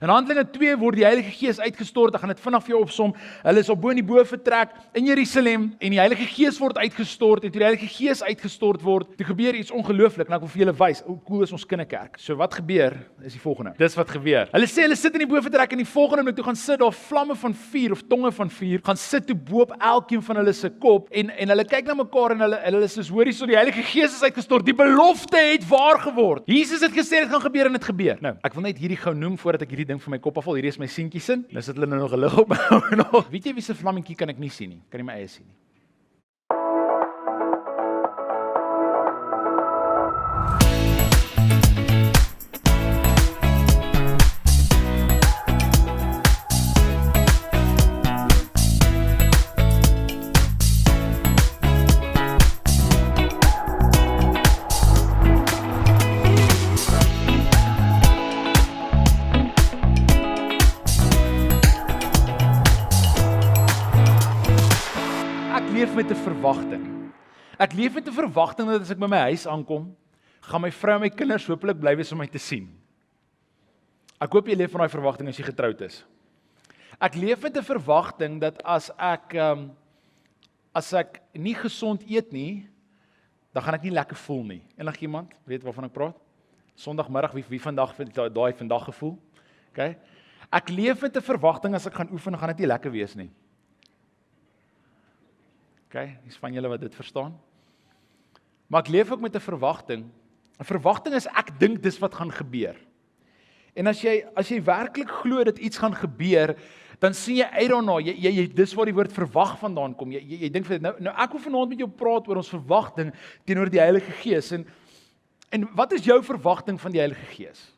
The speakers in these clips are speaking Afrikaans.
In Handelinge 2 word die Heilige Gees uitgestort, ek gaan dit vinnig vir jou opsom, hulle is op bo in die boventrek in Jerusalem, en die Heilige Gees word uitgestort, en toe die Heilige Gees uitgestort word, toe gebeur iets ongelooflik, en ek wil vir julle wys, hoe cool is ons kinderkerk. So wat gebeur, is die volgende. Dis wat gebeur. Hulle sê, hulle sit in die boventrek, en die volgende oomblik toe gaan sit daar vlamme van vuur, of tonge van vuur, gaan sit toe boop elkeen van hulle se kop, en hulle kyk na mekaar, en hulle sê, hoor hierso, die Heilige Gees is uitgestort, die belofte het waar geword. Jesus het gesê, dit gaan gebeur, en dit gebeur. Nou, ek wil net hierdie gou noem, voordat ek hierdie ding van my kop afval, hierdie is my seentjie sin, nou sit hulle nou nog 'n lig op my. Weet jy wie se vlammetjie kan ek nie sien nie, kan nie my eie sien nie. Met 'n verwagting. Ek leef met 'n verwagting dat as ek by my huis aankom, gaan my vrou en my kinders hopelik bly wees om my te sien. Ek hoop jy leef van daai verwagting as jy getroud is. Ek leef met 'n verwagting dat as ek nie gesond eet nie, dan gaan ek nie lekker voel nie. Enigiemand weet waarvan ek praat? Sondagmiddag, wie vandag daai vandag gevoel? Okay? Ek leef met 'n verwagting as ek gaan oefen, gaan dit nie lekker wees nie. Okay, dis van julle wat dit verstaan. Maar ek leef ook met 'n verwagting. 'n Verwagting is ek dink dis wat gaan gebeur. En as jy werklik glo dat iets gaan gebeur, dan sien jy uit daarna, jy dis waar die woord verwag vandaan kom. Jy dink vir dit. Nou ek wil vanaand met jou praat oor ons verwagting teenoor die Heilige Gees en wat is jou verwagting van die Heilige Gees?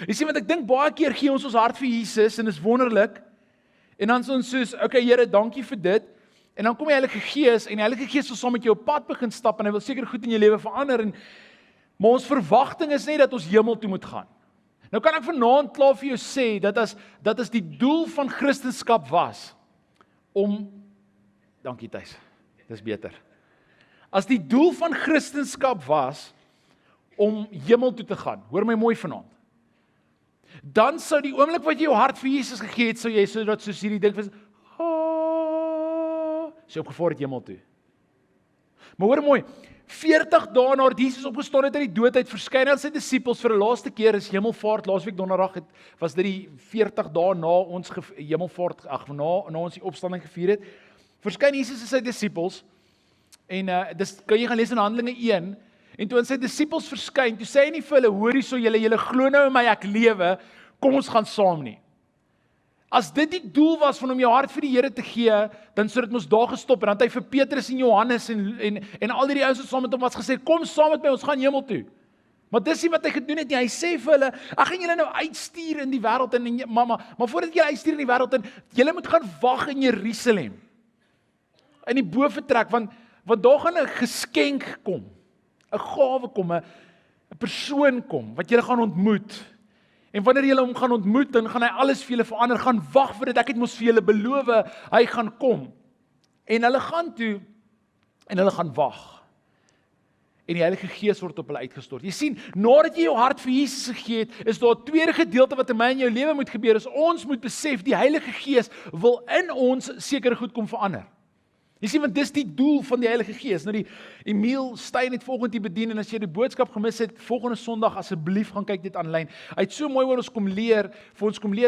Jy sien, want ek dink baie keer gee ons hart vir Jesus en is wonderlik. En dan is ons soos, okay Here, dankie vir dit. En dan kom die Heilige Gees, en die Heilige Gees wil saam met jou op pad begin stap, en hy wil seker goed in jou lewe verander, maar ons verwagting is net dat ons hemel toe moet gaan. Nou kan ek vanaand klaar vir jou sê, dat as die doel van Christendom was, dankie Thys, dis beter. As die doel van Christendom was, om hemel toe te gaan, hoor my mooi vanaand, dan sou die oomblik wat jy jou hart vir Jesus gegee het, sou jy sodat soos hierdie ding was, sy opgevaar het hemel toe. Maar hoor mooi, 40 dae nadat Jesus opgestaan het uit die dood uit, verskyn aan sy disippels vir die laaste keer is hemelvaart, laasweek donderdag was dit die 40 dae na ons hemelvaart, na ons die opstanding gevier het, verskyn Jesus aan sy disippels, en dis kan jy gaan lees in Handelinge 1, en toe aan sy disippels verskyn, toe sê hy nie vir hulle, hoor hierso, julle glo nou in my, ek lewe, kom ons gaan saam nie. As dit die doel was van om jou hart vir die Here te gee, dan sou dit mos daar gestop, en dan het hy vir Petrus en Johannes en al die ouens wat saam met hom was gesê, kom saam met my, ons gaan hemel toe. Maar dis nie wat hy gedoen het nie, hy sê vir hulle, ek gaan julle nou uitstuur in die wêreld, maar voordat julle uitstuur in die wêreld, julle moet gaan wag in Jerusalem, in die boventrek, want daar gaan 'n geskenk kom, 'n gawe kom, 'n persoon kom, wat julle gaan ontmoet. En wanneer julle hom gaan ontmoet, dan gaan hy alles vir julle verander, gaan wag vir dit, ek het mos vir julle beloof, hy gaan kom. En hulle gaan toe, en hulle gaan wag. En die Heilige Gees word op hulle uitgestort. Jy sien, nadat jy jou hart vir Jesus gegee het, is daar 'n tweede gedeelte wat in my en jou lewe moet gebeur, is ons moet besef, die Heilige Gees wil in ons sekere goed kom verander. Jy sien, want dis die doel van die Heilige Gees. Nou die Emil Steyn het volgende die bedien, en as jy die boodskap gemis het, volgende Sondag asseblief gaan kyk dit aanlyn. Hy het so mooi oor ons kom leer,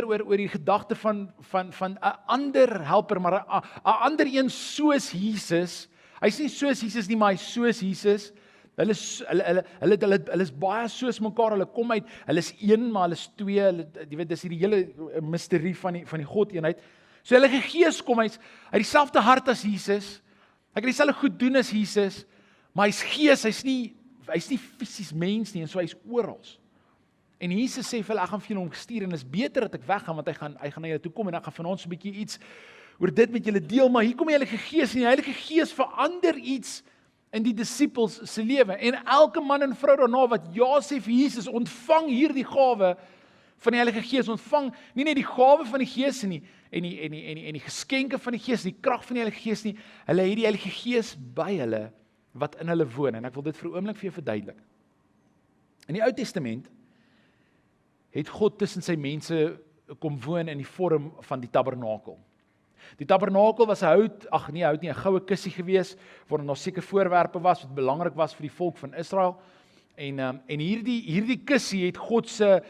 oor die gedagte van 'n ander helper, maar 'n ander een soos Jesus. Hy is nie soos Jesus nie, maar hy is soos Jesus. Hulle is baie soos mekaar, hulle kom uit, hulle is een, maar hulle is twee, jy weet, dis hierdie hele misterie van die God-eenheid. So die Heilige Gees kom, hy het dieselfde hart as Jesus, hy kan dieselfde goed doen as Jesus, maar hy's Gees, hy's nie fisies mens nie, en so hy's oral. En Jesus sê vir hulle, ek gaan vir julle hom gestuur, en is beter dat ek weggaan, want hy gaan na julle toe kom, en ek gaan van ons 'n bietjie iets oor dit met julle deel, maar hier kom die Heilige Gees, en die Heilige Gees verander iets in die disippels se lewe, en elke man en vrou daarna wat ja sê vir Jesus, ontvang hierdie gawe van die Heilige Gees, ontvang nie net die gawe van die Gees nie, en die geskenke van die Gees, die krag van die Heilige Gees nie, hulle het die Heilige Gees by hulle, wat in hulle woon, en ek wil dit vir 'n oomblik vir jou verduidelik. In die Ou Testament, het God tussen sy mense kom woon in die vorm van die tabernakel. Die tabernakel was 'n goue kussie gewees, waar daar seker voorwerpe was wat belangrik was vir die volk van Israel. En hierdie kussie het God se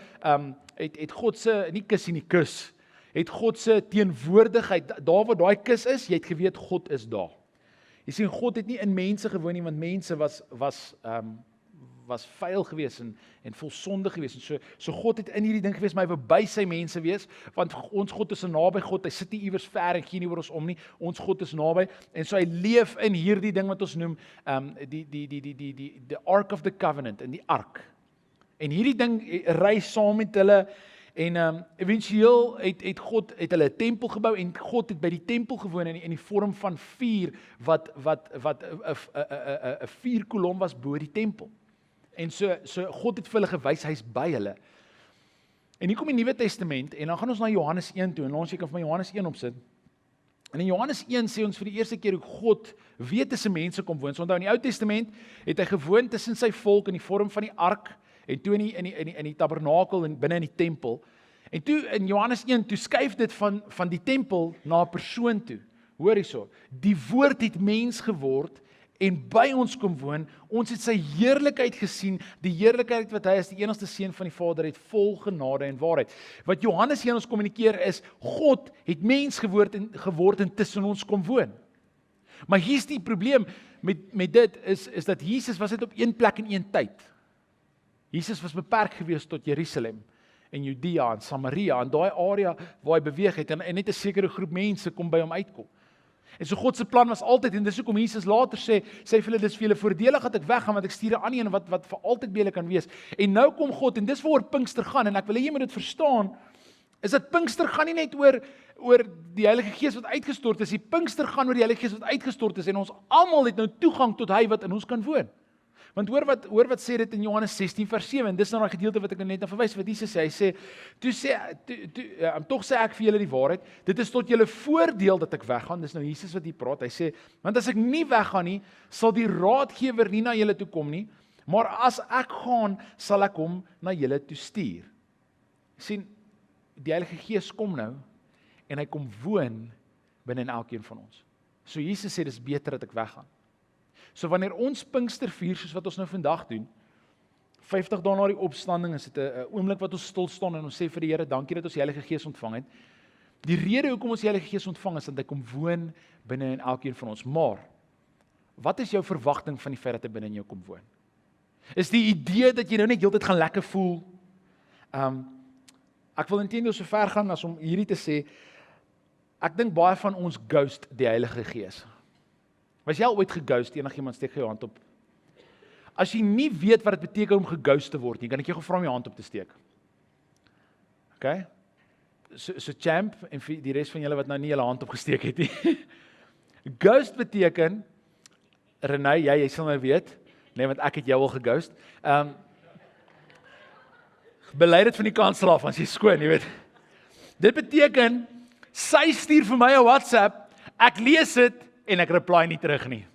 nie kussie nie, kus. Het God se teenwoordigheid, daar waar daai kus is, jy het geweet God is daar. Jy sien, God het nie in mense gewoon nie, want mense was vuil gewees en vol sonde gewees. En so God het in hierdie ding gewees, maar hy wou by sy mense wees, want ons God is 'n naby God, hy sit nie iewers ver en gee nie oor ons om nie, ons God is naby, en so hy leef in hierdie ding wat ons noem, die Ark of the Covenant, in die ark. En hierdie ding ry saam met hulle, en eventueel het God hulle 'n tempel gebou, en God het by die tempel gewoon in die vorm van vuur, wat 'n vuurkolom was bo die tempel. En so God het vir hulle gewys, hy's by hulle. En hier kom die Nuwe Testament, en dan gaan ons na Johannes 1 toe, en ons kan van Johannes 1 opsit. En in Johannes 1 sê ons vir die eerste keer hoe God weet tussen mense kom woon. So onthou, in die Ou Testament het hy gewoon tussen sy volk in die vorm van die ark, en toe in die tabernakel en binne in die tempel. En toe in Johannes 1, toe skuif dit van die tempel na 'n persoon toe. Hoor hierso, die woord het mens geword en by ons kom woon. Ons het sy heerlikheid gesien, die heerlikheid wat hy as die enigste seun van die Vader het, vol genade en waarheid. Wat Johannes hier aan ons kommunikeer is, God het mens geword en tussen ons kom woon. Maar hier's die probleem met dit is dat Jesus was net op een plek in een tyd. Jesus was beperk gewees tot Jerusalem en Judea en Samaria en daai area waar hy beweeg het en net 'n sekere groep mense kom by hom uitkom. En so God se plan was altyd, en dis hoekom Jesus later sê vir hulle, dis vir julle voordelig dat ek weggaan, want ek stuur 'n ander een wat vir altyd by julle kan wees. En nou kom God, en dis waaroor Pinkster gaan, en ek wil hê jy moet dit verstaan, is dat Pinkster gaan nie net oor die Heilige Gees wat uitgestort is, die Pinkster gaan oor die Heilige Gees wat uitgestort is, en ons almal het nou toegang tot hy wat in ons kan woon. Want hoor wat sê dit in Johannes 16 vers 7, en dis nou daai gedeelte wat ek net na verwys, wat Jesus sê, hy sê, tog sê ek vir julle die waarheid, dit is tot julle voordeel dat ek weggaan, dis nou Jesus wat hier praat, hy sê, want as ek nie weggaan nie, sal die raadgewer nie na julle toe kom nie, maar as ek gaan, sal ek hom na julle toe stuur. Sien, die Heilige Gees kom nou, en hy kom woon binne in elkeen van ons. So Jesus sê, dis beter dat ek weggaan. So wanneer ons Pinkster vier, soos wat ons nou vandag doen, 50 dae na die opstanding, is dit 'n oomblik wat ons stil staan en ons sê vir die Here, dankie dat ons die Heilige Gees ontvang het. Die rede hoekom ons die Heilige Gees ontvang is, dat hy kom woon binne in elkeen van ons. Maar, wat is jou verwagting van die feit dat hy binne in jou kom woon? Is die idee dat jy nou net heeltyd gaan lekker voel? Ek wil inteendeel so ver gaan as om hierdie te sê, ek dink baie van ons ghost die Heilige Gees. Was jy al ooit geghost? Enigiemand steek jou hand op. As jy nie weet wat dit beteken om geghost te word nie, kan ek jou gevra om jou hand op te steek. Okay? So champ, en vir die res van julle wat nou nie julle hand opgesteek het nie. Ghost beteken, Renée, jy sal nou weet, nee, want ek het jou al geghost. Bely dit van die kansel af, as jy skoon, jy weet. Dit beteken, sy stuur vir my 'n WhatsApp, ek lees dit, en ek reply nie terug nie.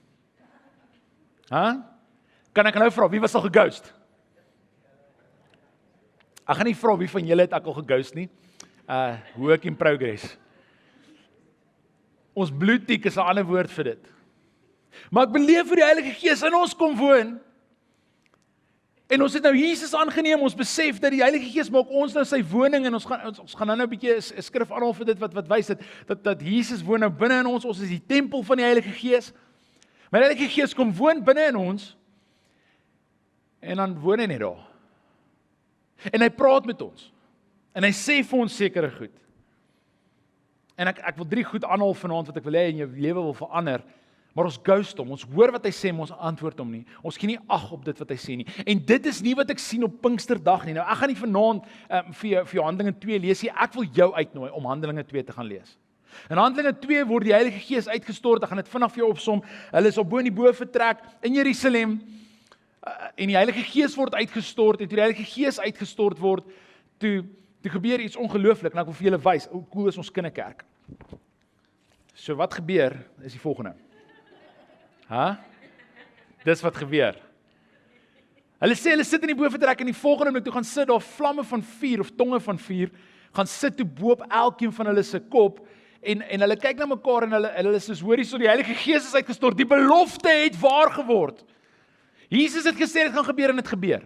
Kan ek nou vra, wie was al geghost? Ek gaan nie vra wie van julle het ek al geghost nie. Work in progress. Ons bloedtiek is 'n ander woord vir dit. Maar ek beleef vir die Heilige Gees in ons kom woon. En ons het nou Jesus aangeneem, ons besef dat die Heilige Gees maak ons nou sy woning, en ons gaan nou 'n bietjie 'n skrif aanhaal vir dit wat wys dat Jesus woon nou binne in ons is die tempel van die Heilige Gees. Maar die Heilige Gees kom woon binne in ons, en dan woon hy net daar. En hy praat met ons, en hy sê vir ons sekere goed. En ek wil 3 goed aanhaal vanaand wat ek wil hê in jou lewe wil verander. Maar ons ghost hom, ons hoor wat hy sê, maar ons antwoord hom nie. Ons gee nie ag op dit wat hy sê nie. En dit is nie wat ek sien op Pinksterdag nie. Nou, ek gaan nie vanaand vir jou Handelinge 2 lees nie. Ek wil jou uitnooi om Handelinge 2 te gaan lees. In Handelinge 2 word die Heilige Gees uitgestort. Ek gaan dit vinnig vir jou opsom. Hulle is op bo in die vertrek in Jerusalem, en die Heilige Gees word uitgestort, en toe die Heilige Gees uitgestort word, toe gebeur iets ongelooflik, en ek wil vir julle wys, hoe cool is ons kinderkerk. So wat gebeur, is die volgende. Dis wat gebeur. Hulle sê, hulle sit in die boventrek en die volgende oomblik toe gaan sit daar vlamme van vuur of tonge van vuur, gaan sit toe bo op elkeen van hulle se kop en hulle kyk na mekaar en hulle is soos hoorie so die Heilige Gees is uitgestort, die belofte het waar geword. Jesus het gesê dit gaan gebeur en dit gebeur.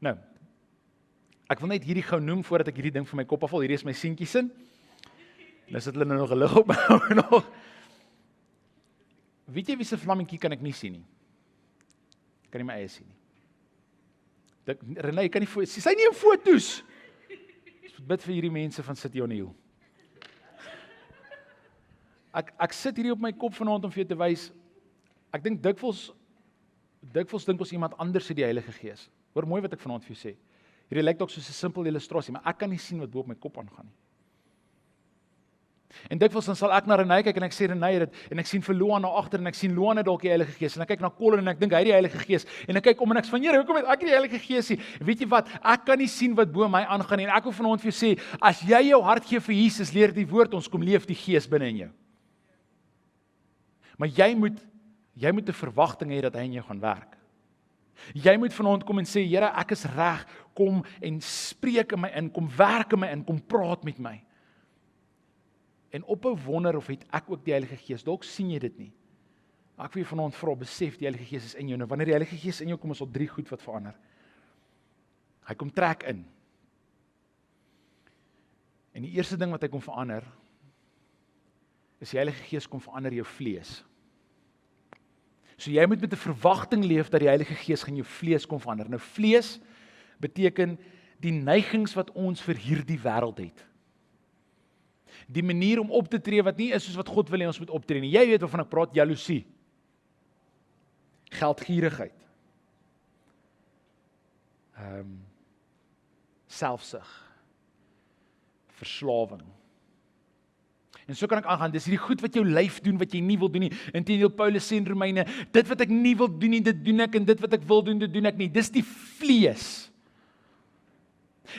Nou, ek wil net hierdie gou noem voordat ek hierdie ding van my kop afval. Hierdie is my seentjies in. Nou sit hulle nou nog 'n lig op nog. Weet jy wie se vlammetjie kan ek nie sien nie? Kan nie my eie sien nie. Renée, kan nie sy nie in foto's. Bid vir hierdie mense van City on the Hill. Ek sit hierdie op my kop vanaand om vir jou te wys. Ek dink dikwels dink ons iemand anders het die Heilige Gees. Hoor mooi wat ek vanaand vir jou sê. Hierdie lyk dalk soos 'n simpel illustrasie, maar ek kan nie sien wat bo op my kop aangaan nie. En dikwels dan sal ek na Renée kyk en ek sê Renée dit en ek sien vir Loan daar agter en ek sien Loan het dalk die Heilige Gees en ek kyk na Colin en ek dink hy het die Heilige Gees en ek kyk om en ek sê van Here, hoekom het ek nie die Heilige Gees nie? En weet jy wat? Ek kan nie sien wat bo my aangaan nie en ek wil vanaand vir jou sê, as jy jou hart gee vir Jesus, leer die woord ons kom leef die Gees binne in jou. Maar jy moet 'n verwagting hê dat hy in jou gaan werk. Jy moet vanaand kom en sê, Here, ek is reg, kom en spreek in my in, kom werk in my in, kom praat met my. En ophou wonder of het ek ook die Heilige Gees, dalk sien jy dit nie. Ek wil jou vanaand vra, besef die Heilige Gees is in jou. Nou wanneer die Heilige Gees in jou kom, is al 3 goed wat verander. Hy kom trek in. En die eerste ding wat hy kom verander, is die Heilige Gees kom verander jou vlees. So jy moet met 'n verwagting leef dat die Heilige Gees gaan jou vlees kom verander. Nou vlees beteken die neigings wat ons vir hierdie wêreld het. Die manier om op te tree wat nie is soos wat God wil hê ons moet optree nie. Jy weet waarvan ek praat, jaloesie. Geldgierigheid. Selfsug. Verslawing. En so kan ek aangaan, dis hierdie goed wat jou lyf doen, wat jy nie wil doen nie. Inteendeel Paulus sê in Romeine, dit wat ek nie wil doen nie, dit doen ek, en dit wat ek wil doen, dit doen ek nie. Dis die vlees.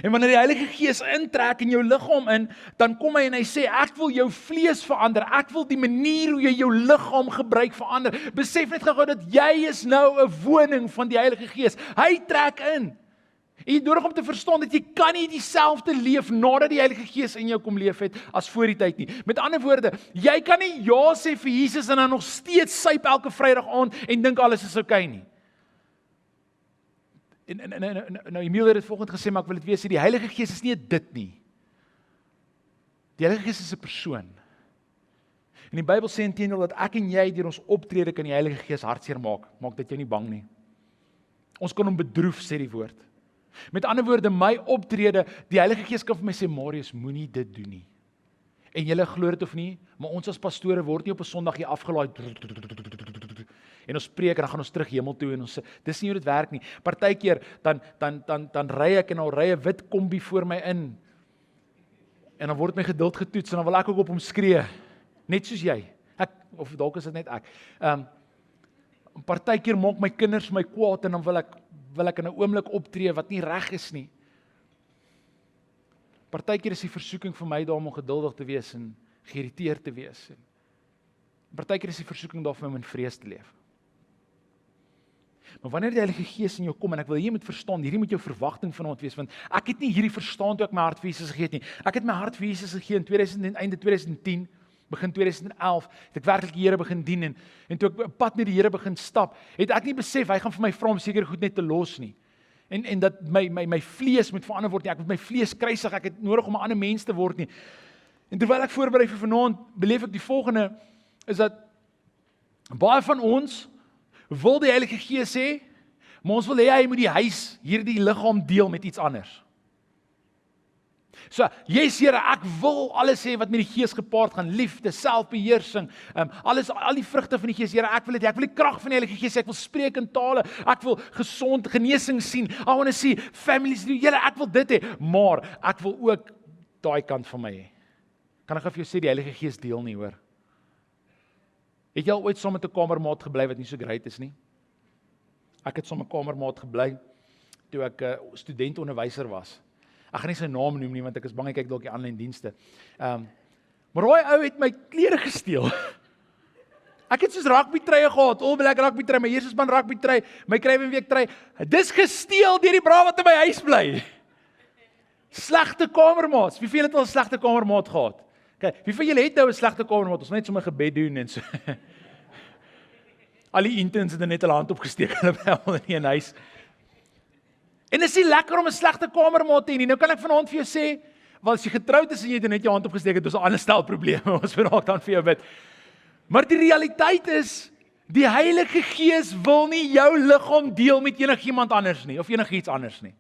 En wanneer die Heilige Gees intrek in jou liggaam in, dan kom hy en hy sê, ek wil jou vlees verander, ek wil die manier hoe jy jou liggaam gebruik verander. Besef net gou dat jy is nou 'n woning van die Heilige Gees. Hy trek in. En jy het nodig om te verstaan dat jy kan nie dieselfde leef nadat die Heilige Gees in jou kom leef het as voor die tyd nie. Met ander woorde, jy kan nie ja sê vir Jesus en dan nog steeds syp elke Vrydag aand en dink alles is oukei nie. Nou Emile het dit vanoggend gesê, maar ek wil dit weer sê, die Heilige Gees is nie dit nie. Die Heilige Gees is 'n persoon. En die Bybel sê inteendeel dat ek en jy deur ons optrede kan die Heilige Gees hartseer maak. Maak dit jou nie bang nie. Ons kan hom bedroef, sê die woord. Met ander woorde, my optrede, die Heilige Gees kan vir my sê, Marius, moenie dit doen nie. En julle glo dit of nie, maar ons as pastore word nie op 'n Sondag hier afgelaai en ons preek en dan gaan ons terug hemel toe en ons sê, dis nie hoe dit werk nie. Partykeer dan ry ek en al ry 'n wit kombi voor my in. En dan word my geduld getoets en dan wil ek ook op hom skree, net soos jy. Of dalk is dit net ek. Partykeer maak my kinders my kwaad en dan wil ek in 'n oomblik optree wat nie reg is nie. Partykeer is die versoeking vir my daar om ongeduldig te wees en geïrriteerd te wees. Partykeer is die versoeking daar vir my om in vrees te leef. Maar wanneer die Heilige Gees in jou kom, en ek wil jy moet verstaan, hierdie moet jou verwagting vanaand wees, want ek het nie hierdie verstaan toe ek my hart vir Jesus gegee het nie. Ek het my hart vir Jesus gegee in einde 2010, begin 2011, het ek werklik die Here begin dien, en toe ek 'n pad met die Here begin stap, het ek nie besef, hy gaan vir my vra om seker goed net te los nie. En dat my vlees moet verander word nie, ek moet my vlees kruisig, ek het nodig om 'n ander mens te word nie. En terwyl ek voorberei vir vanaand, beleef ek die volgende, is dat baie van ons wil die Heilige Gees hê, maar ons wil hê hy moet die huis, hierdie liggaam deel met iets anders. So, yes Here, ek wil alles hê wat met die Gees gepaard gaan, liefde, selfbeheersing, al die vrugte van die Gees, Here, ek wil dit, ek wil die krag van die Heilige Gees, ek wil spreek in tale, ek wil gesond genesing sien, I want to see families, Here, ek wil dit hê, maar ek wil ook daai kant van my hê. Kan ek vir jou sê, die Heilige Gees deel nie, hoor. Het jy al ooit saam met 'n kamermaat gebly wat nie so great is nie? Ek het saam met 'n kamermaat gebly toe ek 'n studentonderwyser was. Ek gaan nie sy naam noem nie, want ek is bang hy kyk dalk die aanlyn dienste. Maar daai ou het my klere gesteel. Ek het soos rugbytruie gehad, All Black rugbytrui, my eerste span rugbytrui, my Kruiwenweek trui. Dis gesteel deur die braaf wat in my huis bly. Slegte kamermaats. Wie van julle het al 'n slegte kamermaat gehad? Okay, wie van julle het nou 'n slegte kamermaat? Ons net sommer gebed doen en so. Al die interns het net hulle hand opgesteek, hulle by al in 'n huis. En is nie lekker om 'n slegte kamermaat te hê nie. Nou kan ek vanaand vir jou sê, want as jy getroud is en jy het net jou hand opgesteek het, dis 'n ander stel probleme. Ons wil raak dan vir jou bid. Maar die realiteit is, die Heilige Gees wil nie jou liggaam deel met enigiemand anders nie, of enigiets anders nie.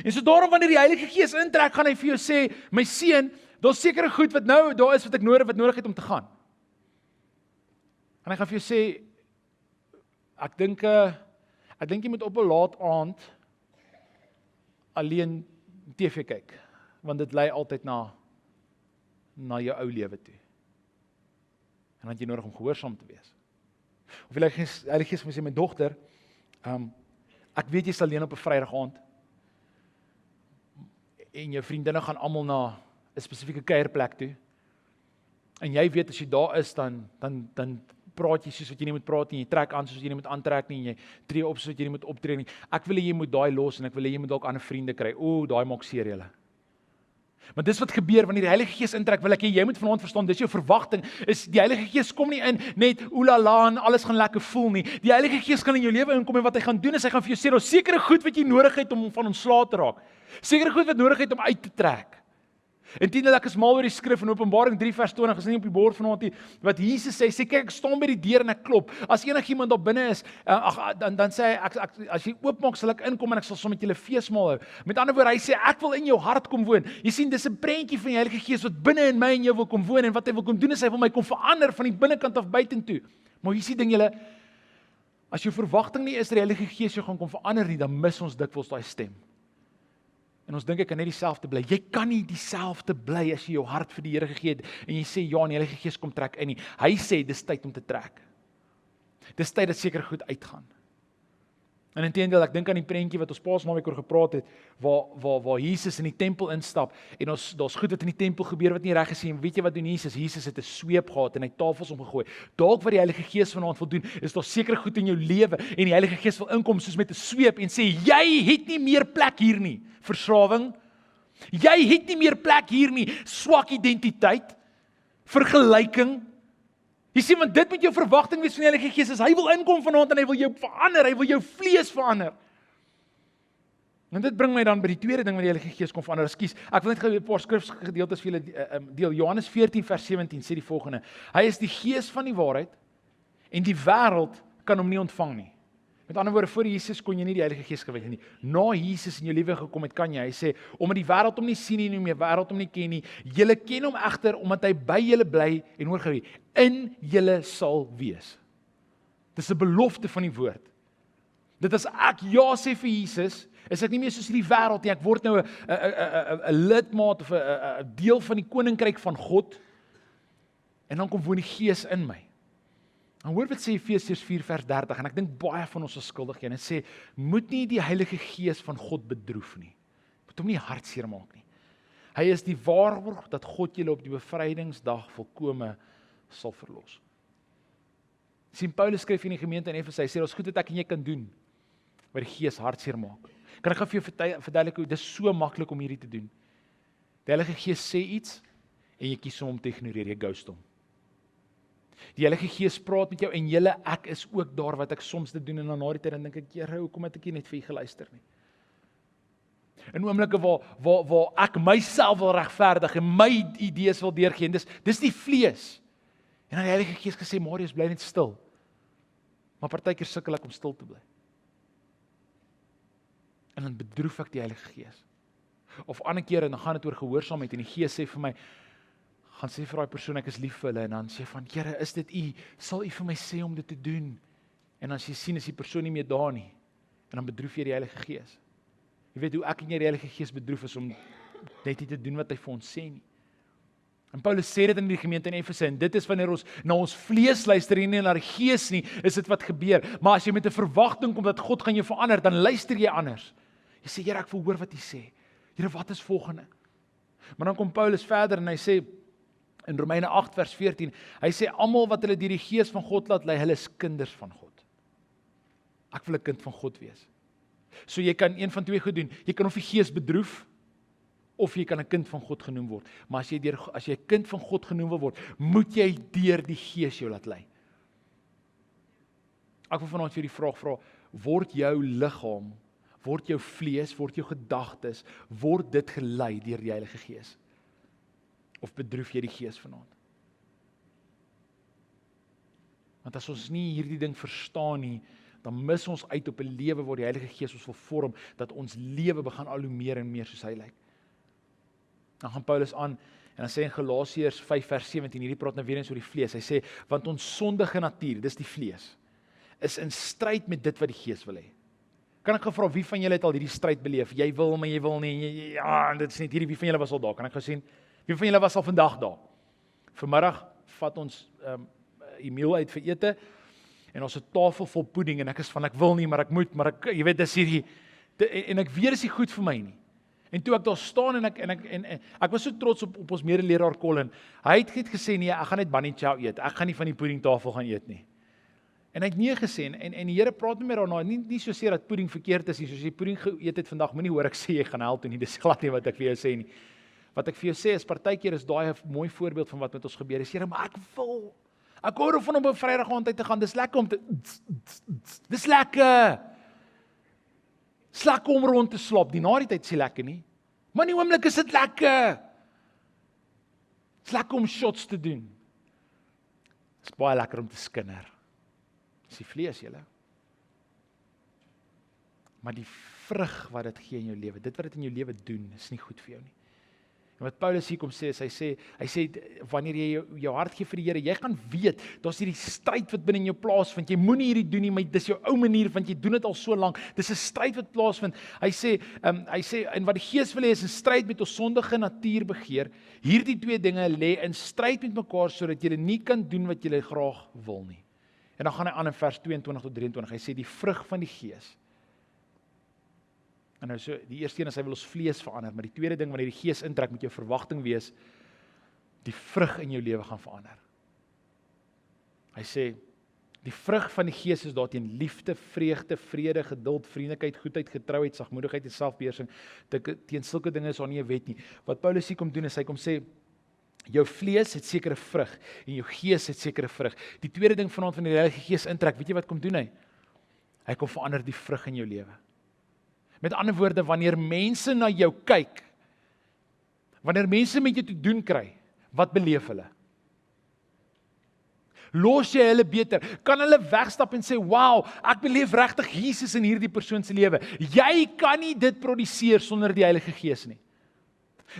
En so daarom wanneer die Heilige Gees intrek, gaan hy vir jou sê, my seun, daar's sekere goed wat nou daar is wat ek nodig het om te gaan. En hy gaan vir jou sê, ek dink jy moet op 'n laat aand alleen TV kyk, want dit lei altyd na jou ou lewe toe. En dan het jy nodig om gehoorsaam te wees. Of Heilige Gees moet sê, my dogter, ek weet jy's alleen op 'n Vrydag aand, en jou vriendinne gaan almal na 'n spesifieke kuierplek toe, en jy weet as jy daar is, dan praat jy soos wat jy nie moet praat nie, jy trek aan soos jy nie moet aantrek nie, jy tree op soos wat jy nie moet optree nie. Ek wil hê jy moet daai los, en ek wil hê jy moet dalk ander vriende kry. Daai maak seer julle. Maar dis wat gebeur wanneer die Heilige Gees intrek, wil ek hê jy moet vanaand verstaan, dis jou verwagting, is die Heilige Gees kom nie in net oelala en alles gaan lekker voel nie. Die Heilige Gees gaan in jou lewe inkom, en wat hy gaan doen is, hy gaan vir jou sê, daar's sekere goed wat jy nodig het om van ontslae te raak. Sekere goed wat nodig het om uit te trek. En tienel ek is mal oor die skrif in Openbaring 3 vers 20, is nie op die bord vanaand nie, wat Jesus sê, kyk, ek staan by die deur en ek klop. As enigiemand daar binne is, dan sê hy, as jy oopmaak, sal ek inkom en ek sal saam met julle feesmaal hou. Met ander woorde, hy sê, ek wil in jou hart kom woon. Jy sien, dis 'n prentjie van die Heilige Gees wat binne in my en jou wil kom woon, en wat hy wil kom doen is, hy wil my kom verander van die binnekant af buitentoe. Maar jy sien ding julle, as jou verwagting nie is dat die Heilige Gees jou gaan kom verander nie, dan mis ons dikwels daai stem. En ons dink ek kan net dieselfde bly. Jy kan nie dieselfde bly as jy jou hart vir die Here gegee het en jy sê ja, en die Heilige Gees kom trek in nie. Hy sê dis tyd om te trek. Dis tyd dat seker goed uitgaan. En inteendeel, ek dink aan die prentjie wat ons Paasnaweek oor gepraat het, waar Jesus in die tempel instap en daar's goed wat in die tempel gebeur wat nie reg is nie. En weet jy wat doen Jesus? Jesus het 'n sweep gehad en hy tafels omgegooi. Dalk wat die Heilige Gees vanaand wil doen, is daar seker goed in jou lewe en die Heilige Gees wil inkom soos met 'n sweep en sê jy het nie meer plek hier nie. Verslawing. Jy het nie meer plek hier nie. Swak identiteit, vergelyking. Jy sien, want dit moet jou verwagting wees van die Heilige Gees, is hy wil inkom vanaand en hy wil jou verander, hy wil jou vlees verander. En dit bring my dan by die tweede ding wat die Heilige Gees kom verander. Ekskuus, ek wil net gou 'n paar skrifgedeeltes vir julle deel. Johannes 14 vers 17 sê die volgende: Hy is die Gees van die waarheid en die wêreld kan hom nie ontvang nie. Met ander woorde, voor Jesus kon jy nie die Heilige Gees gewet het nie. Na Jesus in jou lewe gekom het, kan jy. Hy sê, omdat die wêreld hom nie sien nie, die wêreld hom nie ken nie, julle ken hom egter, omdat hy by julle bly, en hoor gou, in julle sal wees. Dis 'n belofte van die woord. Dit as ek ja sê vir Jesus, is ek nie meer soos hierdie wêreld nie, ek word nou 'n lidmaat of 'n deel van die koninkryk van God, en dan kom woon die Gees in my. En hoor wat sê Efesiërs 4 vers 30, en ek dink baie van ons is skuldig hieraan. Dit sê, moet nie die Heilige Gees van God bedroef nie. Moet hom nie hartseer maak nie. Hy is die waarborg dat God julle op die bevrydingsdag volkome sal verlos. Sien, Paulus skryf in die gemeente in Efese, hy sê, ons goed wat ek en jy kan doen, wat die Gees hartseer maak. Kan ek gou vir jou verduidelik hoe, dit is so maklik om hierdie te doen. Die Heilige Gees sê iets, en jy kies om hom te ignoreer, jy ghost hom. Die Heilige Gees praat met jou en julle, ek is ook daar wat ek soms dit doen en dan na die tyd dan dink ek, Here, hoekom het ek nie net vir u geluister nie? In oomblikke waar ek myself wil regverdig en my idees wil deurgee, dis die vlees. En dan die Heilige Gees gesê, Marius, bly net stil. Maar partykeer sukkel ek om stil te bly. En dan bedroef ek die Heilige Gees. Of ander kere, dan gaan dit oor gehoorsaamheid en die Gees sê vir my, gaan sê vir daai persoon, ek is lief vir hulle, en dan sê van, Here, is dit u, sal u vir my sê om dit te doen? En dan as jy sien, is die persoon nie meer daar nie, en dan bedroef jy die Heilige Gees. Jy weet hoe ek en jy die Heilige Gees bedroef is om net nie te doen wat hy vir ons sê nie. En Paulus sê dit in die gemeente in Efese, en dit is wanneer ons na ons vlees luister en nie na die Gees nie, is dit wat gebeur. Maar as jy met 'n verwagting kom dat God gaan jou verander, dan luister jy anders. Jy sê, Here, ek wil hoor wat u sê. Here, wat is volgende? Maar dan kom Paulus verder en hy sê, In Romeine 8 vers 14, hy sê, almal wat hulle deur die Gees van God laat lei, hulle is kinders van God. Ek wil 'n kind van God wees. So jy kan een van twee goed doen, jy kan of die Gees bedroef, of jy kan 'n kind van God genoem word. Maar as jy 'n kind van God genoem wil word, moet jy deur die Gees jou laat lei. Ek wil vanaand vir die vraag vra, word jou liggaam, word jou vlees, word jou gedagtes, word dit gelei deur die Heilige Gees? Of bedroef jy die Gees vanaand? Want as ons nie hierdie ding verstaan nie, dan mis ons uit op 'n lewe waar die Heilige Gees ons wil vorm, dat ons lewe begin al hoe meer en meer soos hy lyk. Dan gaan Paulus aan, en dan sê in Galasiërs 5 vers 17, hierdie praat nou weer eens oor die vlees, hy sê, want ons sondige natuur, dis die vlees, is in stryd met dit wat die Gees wil hê. Kan ek gevra, wie van julle het al hierdie stryd beleef? Jy wil, maar jy wil nie, ja, dit is net hierdie, wie van julle was al daar? Kan ek gesien? Wie van julle was al vandag daar? Vanmiddag vat ons Emiel uit vir ete, en ons 'n tafel vol pudding, en ek is van, ek wil nie, maar ek moet, maar ek, jy weet, dis hierdie, en ek weet, is nie goed vir my nie. En toe ek daar staan, en ek was so trots op ons medeleraar Colin, hy het net gesê, nee, ek gaan net bunny chow eet, ek gaan nie van die puddingtafel gaan eet nie. En hy het nee gesê, en die Here praat met my daarna, nie so seer dat pudding verkeerd is nie, soos jy pudding geëet het vandag, moenie hoor ek sê, jy gaan help toe nie, dis glad nie wat ek vir jou sê nie. Wat ek vir jou sê is, partykeer is daai 'n mooi voorbeeld van wat met ons gebeur is, Here, maar ek hou daarvan om op 'n Vrydag aand uit te gaan, dis lekker om te, dis lekker, om rond te slaap, die na die tyd is lekker nie, maar in die oomblik is dit lekker, dis lekker om shots te doen, dis baie lekker om te skinder, dis die vlees julle, maar die vrug wat dit gee in jou lewe, dit wat dit in jou lewe doen, is nie goed vir jou nie. En wat Paulus hier kom sê, is, hy sê, wanneer jy jou hart gee vir die Here, jy gaan weet, daar's hierdie stryd wat binne in jou plaasvind, jy moenie hierdie doen nie, maar dis jou ou manier, want jy doen dit al so lank, dis 'n stryd wat plaasvind, hy sê, en wat die Gees wil hê, is 'n stryd met ons sondige natuur begeer, hierdie twee dinge lê in stryd met mekaar, sodat jy nie kan doen wat jy graag wil nie. En dan gaan hy aan in vers 22 tot 23, hy sê, die vrug van die Gees, en nou so, die eerste een is, hy wil ons vlees verander, maar die tweede ding, wanneer die Gees intrek, moet jou verwagting wees, die vrug in jou lewe gaan verander. Hy sê, die vrug van die Gees is daarteen liefde, vreugde, vrede, geduld, vriendelikheid, goedheid, getrouheid, sagmoedigheid en selfbeheersing. Teen sulke dinge is daar nie 'n wet nie. Wat Paulus hier kom doen, is hy kom sê, jou vlees het sekere vrug, en jou Gees het sekere vrug. Die tweede ding vanaand van die Heilige Gees intrek, weet jy wat kom doen hy? Hy kom verander die vrug in jou lewe. Met ander woorde, wanneer mense na jou kyk, wanneer mense met jou te doen kry, wat beleef hulle? Los jy hulle beter? Kan hulle wegstap en sê, wow, ek beleef regtig Jesus in hierdie persoon se lewe. Jy kan nie dit produseer sonder die Heilige Gees nie.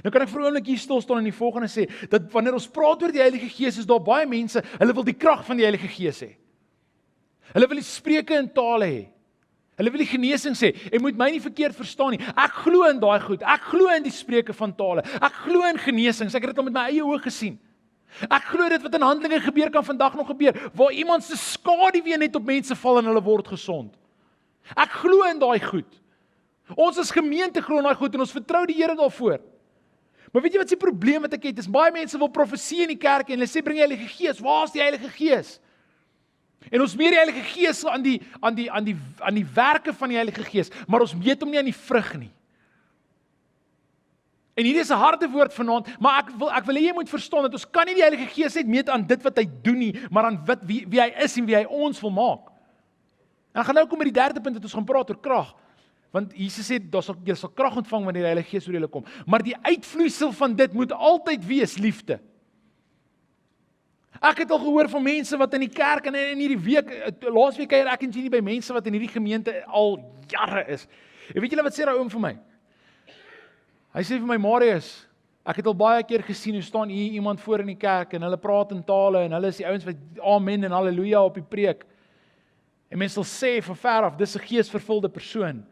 Nou kan ek vir 'n oomblik hier stil staan en die volgende sê, dat wanneer ons praat oor die Heilige Gees, is daar baie mense, hulle wil die krag van die Heilige Gees hê. Hulle wil die spreuke in tale hê. Hulle wil die genesing sê, en moet my nie verkeerd verstaan nie, ek glo in daai goed, ek glo in die spreuke van tale, ek glo in genesings, ek het dit al met my eie oë gesien. Ek glo dit wat in Handelinge gebeur kan vandag nog gebeur, waar iemand se skaduwee net op mense val en hulle word gesond. Ek glo in daai goed. Ons as gemeente glo in daai goed en ons vertrou die Here daarvoor. Maar weet jy wat se probleem wat ek het? Is baie mense wil profesie in die kerk en hulle sê bring die Heilige Gees. Waar is die Heilige Gees? En ons meet die Heilige Gees aan die werke van die Heilige Gees, maar ons meet hom nie aan die vrug nie. En hierdie is 'n harde woord vanaand, maar ek wil hê jy moet verstaan dat ons kan nie die Heilige Gees net meet aan dit wat hy doen nie, maar aan wie hy is en wie hy ons wil maak. En ek gaan nou kom met die derde punt dat ons gaan praat oor krag. Want Jesus sê, jy sal krag ontvang wanneer die Heilige Gees oor julle kom. Maar die uitvloeisel van dit moet altyd wees liefde. Ek het al gehoor van mense wat in die kerk en in hierdie week, laasweek kuier ek en Jenny by mense wat in hierdie gemeente al jare is. En weet julle wat sê daai oom vir my? Hy sê vir my, Marius, ek het al baie keer gesien hoe staan hier iemand voor in die kerk en hulle praat in tale en hulle is die ouens wat amen en halleluja op die preek. En mense sal sê van ver af, dis 'n geesvervulde persoon.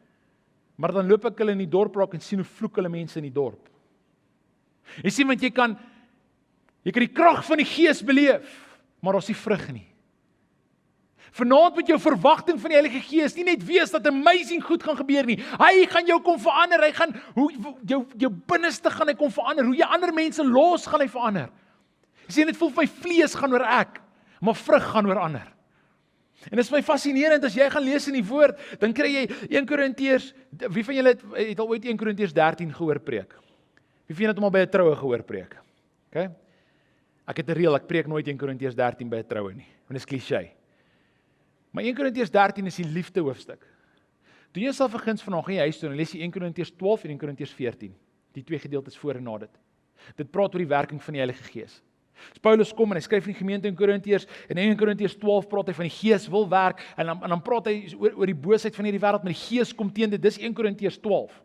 Maar dan loop ek hulle in die dorp raak en sien hoe vloek hulle mense in die dorp. Jy sien, want jy kan die krag van die Gees beleef, maar ons nie vrug nie. Vanaand moet jou verwagting van die Heilige Gees nie net wees dat amazing goed gaan gebeur nie. Hy gaan jou kom verander, hy gaan jou binneste gaan hy kom verander, hoe jy ander mense los gaan hy verander. Jy sien, dit voel vir my vlees gaan oor ek, maar vrug gaan oor ander. En dit is my fascinerend, as jy gaan lees in die woord, dan kry jy 1 Korintiërs, wie van julle het al ooit 1 Korintiërs 13 gehoor preek? Wie van julle het hom al by 'n troue gehoor preek? Okay? Ek het 'n reël, ek preek nooit 1 Korintiërs 13 by 'n troue nie, want dit is kliseë. Maar 1 Korintiërs 13 is die liefde hoofstuk. Doen jouself 'n guns vanaand, gaan jy huis toe en lees jy 1 Korintiërs 12 en 1 Korintiërs 14. Die twee gedeeltes voor en na dit. Dit praat oor die werking van die Heilige Gees. As Paulus kom en hy skryf in die gemeente in Korintiërs, en in 1 Korintiërs 12 praat hy van die Gees wil werk, en dan praat hy oor die boosheid van hierdie wêreld, maar die Gees kom teen dit, dis 1 Korintiërs 12.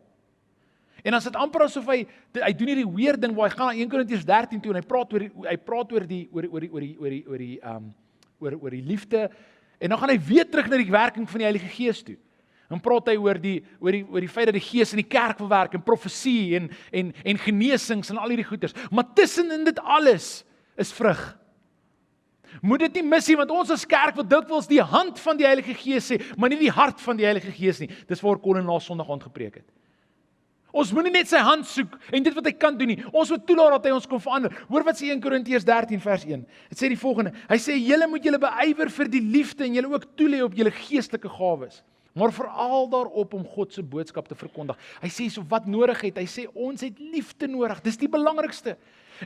En as dit amper asof hy doen hierdie weird ding waar hy gaan na 1 Korintiërs 13 toe en hy praat oor die liefde, en dan gaan hy weer terug na die werking van die Heilige Gees toe. Dan praat hy oor die feit dat die Gees in die kerk wil werk, en profesie, en genesings, en al hierdie goeders. Maar tussenin dit alles is vrug. Moet dit nie mis nie, want ons as kerk wil dikwels die hand van die Heilige Gees sê, maar nie die hart van die Heilige Gees nie. Dis waar Colin laas Sondag aand gepreek het. Ons moet nie net sy hand soek, en dit wat hy kan doen nie. Ons moet toelaat dat hy ons kon verander. Hoor wat sê 1 Korintiërs 13 vers 1. Dit sê die volgende, hy sê, julle moet julle beywer vir die liefde, en julle ook toelê op julle geestelike gawes. Maar veral daarop om God se boodskap te verkondig. Hy sê so wat nodig het, hy sê ons het liefde nodig, dis die belangrikste.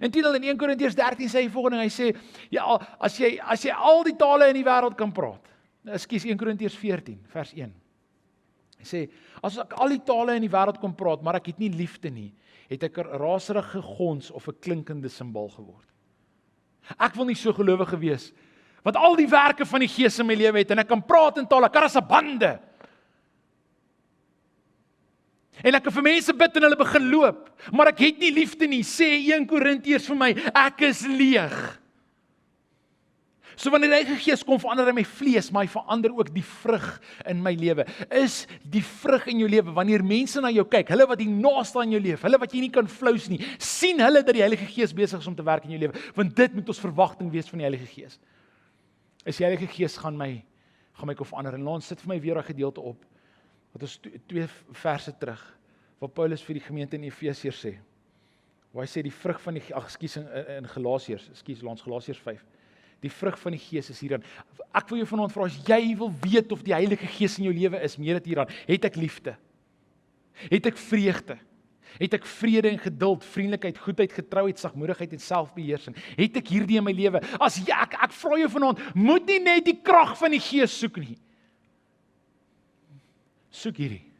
Inteendeel in 1 Korintiërs 13 sê hy volgende, hy sê, ja, as jy al die tale in die wêreld kan praat, ekskuus 1 Korintiërs 14 vers 1. Hy sê, as ek al die tale in die wêreld kon praat, maar ek het nie liefde nie, het ek 'n raserige gons of 'n klinkende simbaal geword. Ek wil nie so gelowige wees, wat al die werke van die Gees in my lewe het, en ek kan praat in tale, karasabande. En ek kan vir mense bid en hulle begin loop, maar ek het nie liefde nie, sê 1 Korintiërs vir my, ek is leeg. So wanneer die Heilige Gees kom, verander hy my vlees, maar hy verander ook die vrug in my lewe. Is die vrug in jou lewe, wanneer mense na jou kyk, hulle wat die naaste aan jou leef, hulle wat jy nie kan flous nie, sien hulle dat die Heilige Gees besig is om te werk in jou lewe, want dit moet ons verwagting wees van die Heilige Gees. Is die Heilige Gees gaan my kon verander, en ons sit vir my weer 'n gedeelte op, wat ons 2 verse terug, wat Paulus vir die gemeente in Efesiërs sê, waar hy sê die vrug van die, in Galasiërs 5, die vrug van die Gees is hieraan. Ek wil jou vanaand vra, as jy wil weet of die Heilige Gees in jou lewe is, meer dit hieraan, het ek liefde, het ek vreugde, het ek vrede en geduld, vriendelikheid, goedheid, getrouheid, sagmoedigheid en selfbeheersing, het ek hierdie in my lewe, as jy, ek vra jou vanaand, moet nie net die krag van die Gees soek nie, soek hierdie,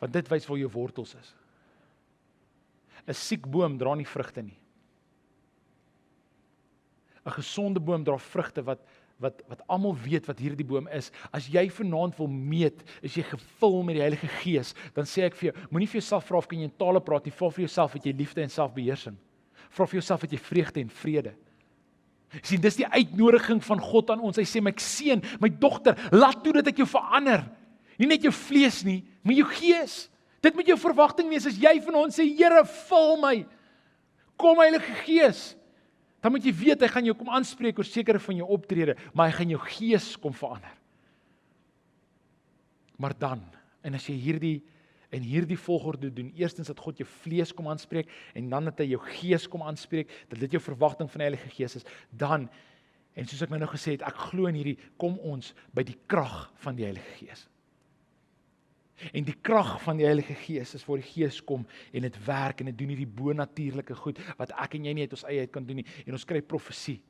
want dit wys waar jou wortels is. 'n siek boom dra nie vrugte nie. 'n gesonde boom dra vrugte wat almal weet wat hierdie boom is. As jy vanaand wil meet, is jy gevul met die Heilige Gees, dan sê ek vir jou, moenie vir jouself vra of kan jy in tale praat nie, vra vir jouself het jy liefde en selfbeheersing. Vra vir jouself het jy vreugde en vrede. Sien, dis die uitnodiging van God aan ons. Hy sê, my seun, my dogter, laat toe dat ek jou verander. Nie net jou vlees nie, maar jou gees. Dit moet jou verwagting wees, as jy vanaand sê, Here, vul my. Kom Heilige Gees. Dan moet jy weet, hy gaan jou kom aanspreek oor sekere van jou optrede, maar hy gaan jou gees kom verander. Maar dan, en as jy hierdie volgorde doen, eerstens dat God jou vlees kom aanspreek, en dan dat hy jou gees kom aanspreek, dat dit jou verwagting van die Heilige Gees is, dan, en soos ek nou gesê het, ek glo in hierdie, kom ons by die krag van die Heilige Gees. En die krag van die Heilige Gees is waar die Gees kom en dit werk en dit doen hierdie bonatuurlike goed wat ek en jy nie uit ons eie uit kan doen nie, en ons kry profesie.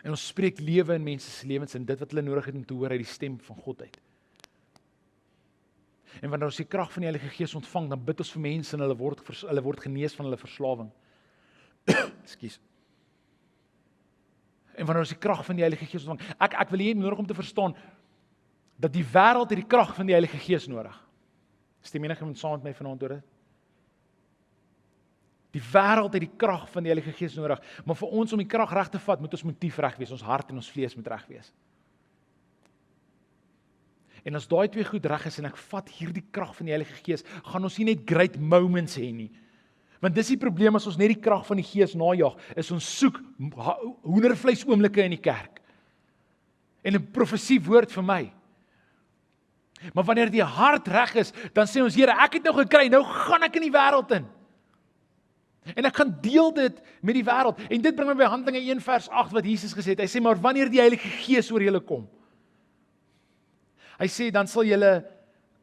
En ons spreek lewe in mense se lewens en dit wat hulle nodig het om te hoor uit die stem van God uit. En wanneer ons die krag van die Heilige Gees ontvang, dan bid ons vir mense en hulle word genees van hulle verslawing. Ekskuus. En wanneer ons die krag van die Heilige Gees ontvang, ek wil hê nodig om te verstaan dat die wêreld het die krag van die Heilige Gees nodig. Stem enige iemand saam met my vanaand oor dit? Die wêreld het die krag van die Heilige Gees nodig, maar vir ons om die krag reg te vat, moet ons motief reg wees, ons hart en ons vlees moet reg wees. En as daai twee goed reg is en ek vat hierdie krag van die Heilige Gees, gaan ons nie net great moments hê nie. Want dis die probleem as ons net die krag van die Gees najag, is ons soek hoendervleis oomblikke in die kerk. En 'n profesie woord vir my. Maar wanneer die hart reg is, dan sê ons, Here, ek het nou gekry, nou gaan ek in die wêreld in. En ek gaan deel dit met die wêreld. En dit bring my by Handelinge 1 vers 8 wat Jesus gesê het. Hy sê, maar wanneer die Heilige Gees oor julle kom, hy sê, dan sal julle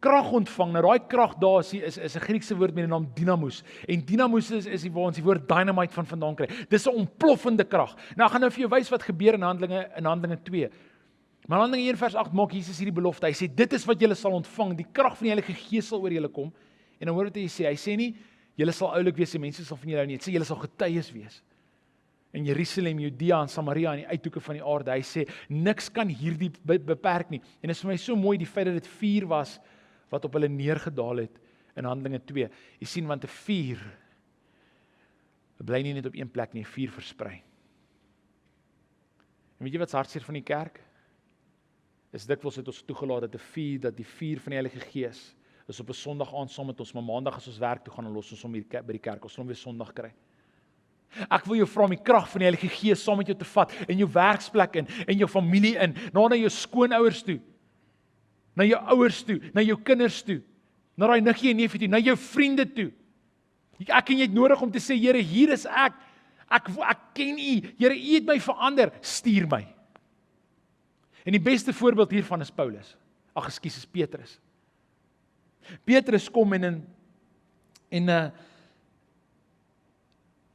krag ontvang. Nou daai krag daar is 'n Griekse woord met die naam dynamos. En dynamos is die waar ons die woord dynamite van vandaan kry. Dis 'n ontploffende krag. Nou ek gaan nou vir jou wys wat gebeur in Handelinge 2. Maar Handelinge 1 vers 8 maak Jesus hierdie belofte. Hy sê, dit is wat julle sal ontvang. Die krag van die Heilige Gees sal oor julle kom. En dan hoor wat hy sê. Hy sê nie, julle sal oulik wees en mense sal van julle hou nie. Hy sê, julle sal getuies wees. In Jerusalem, Judea en Samaria en die uithoeke van die aarde. Hy sê, niks kan hierdie beperk nie. En dit is vir my so mooi die feit dat dit vuur was wat op hulle neergedaal het in Handelinge 2. Jy sien, want 'n vuur bly nie net op een plek nie, 'n vuur versprei. En weet jy wat se hartseer van die kerk? Is dikwels het ons toegelaat dat die vuur van die Heilige Gees is op 'n Sondag aand saam met ons, maar Maandag as ons werk toe gaan en los ons hom hier by die kerk, ons sal hom weer Sondag kry. Ek wil jou vra om die krag van die Heilige Gees saam met jou te vat, in jou werksplek in jou familie in, na jou skoonouers toe, na jou ouers toe, na jou kinders toe, na daai niggie en neefie toe, na jou vriende toe. Ek en jy het nodig om te sê, Here, hier is ek ken U, Here, U het my verander, stuur my. En die beste voorbeeld hiervan is Paulus. Is Petrus. Petrus kom en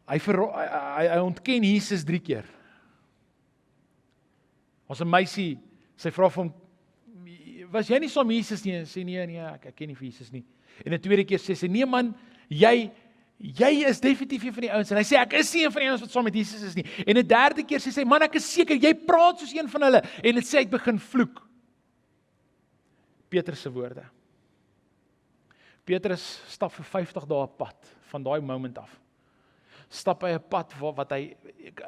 hy ontken Jesus 3 keer. Ons 'n meisie, sy vra vir hom, was jy nie saam met Jesus nie? Hy sê nee, ek ken nie vir Jesus nie. En 'n tweede keer sê sy, nee man, jy is definitief een van die ouens. En hy sê, ek is nie een van die ouens wat saam met Jesus is nie. En 'n derde keer sê sy, man, ek is seker, jy praat soos een van hulle. En dit sê, hy het begin vloek. Petrus se woorde. Petrus stap vir 50 dae pad, van daai moment af. Stap hy 'n pad wat hy,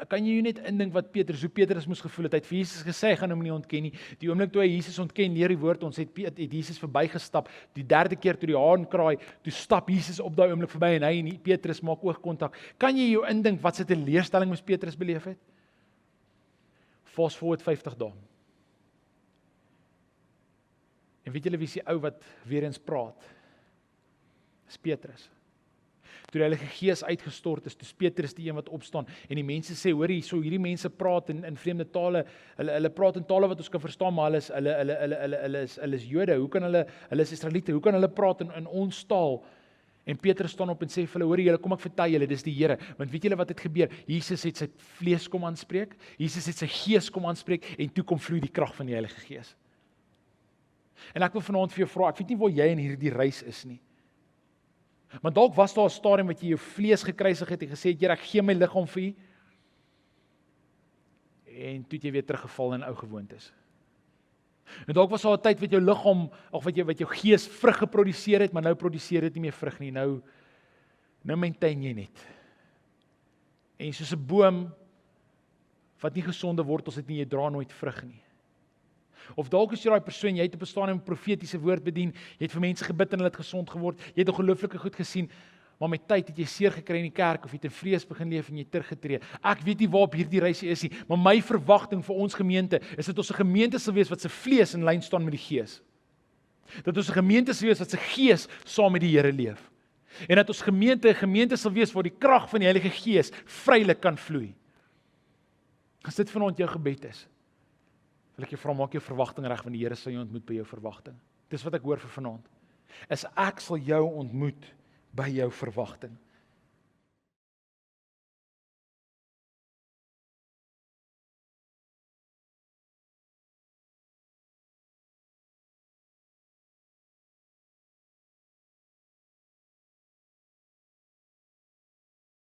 kan jy net indink hoe Petrus moes gevoel het. Hy het vir Jesus gesê, hy gaan hom nie ontken nie. Die oomblik toe hy Jesus ontken, leer die woord, ons het Jesus verbygestap. Die derde keer toe die haan kraai, toe stap Jesus op daai oomblik verby en hy en Petrus maak oogkontak. Kan jy jou indink wat se teleurstelling moes Petrus beleef het? Fast forward 50 dae. En weet julle wie is die ou wat weer eens praat? Dis Petrus. Toe die Heilige Gees uitgestort is, dis Petrus die een wat opstaan, en die mense sê, hoor hier, hierdie mense praat in vreemde tale, hulle praat in tale wat ons kan verstaan, maar hulle is Jode, hoe kan hulle is Israeliete, hoe kan hulle praat in ons taal? En Petrus staan op en sê vir hulle, hoor julle, kom ek vertel julle, dis die Here, want weet julle wat het gebeur? Jesus het sy vlees kom aanspreek, Jesus het sy gees kom aanspreek, en toe kom vloei die krag van die Heilige Gees. En ek wil vanaand vir jou vra, ek weet nie waar jy in hierdie reis is nie, maar dalk was daar 'n stadium wat jy jou vlees gekruisig het en gesê het, Here, ek gee my liggaam vir U. En toe het jy weer teruggeval in ou gewoontes. En dalk was daar 'n tyd wat jou liggaam of wat jou gees vrug geproduseer het, maar nou produseer dit nie meer vrug nie. Nou maintain jy net. En soos 'n boom wat nie gesonde wortels het nie, jy dra nooit vrug nie. Of dalk is jy daai persoon, jy het op 'n stadium 'n profetiese woord bedien, jy het vir mense gebid en hulle het gesond geword, jy het ongelooflike goed gesien, maar met tyd het jy seer gekry in die kerk, of jy het in vrees begin leef en jy het teruggetree. Ek weet nie waar op hierdie reis is nie, maar my verwagting vir ons gemeente, is dat ons 'n gemeente sal wees wat se vlees in lyn staan met die gees. Dat ons 'n gemeente sal wees wat se gees saam met die Here leef. En dat ons gemeente 'n gemeente sal wees waar die krag van die Heilige Gees vrylik kan vloei. As dit vanaand jou gebed is, wil ek jou vra, maak jou verwagting reg, want die Here sal jou ontmoet by jou verwagting. Dis wat ek hoor vir vanaand. Is ek sal jou ontmoet by jou verwagting.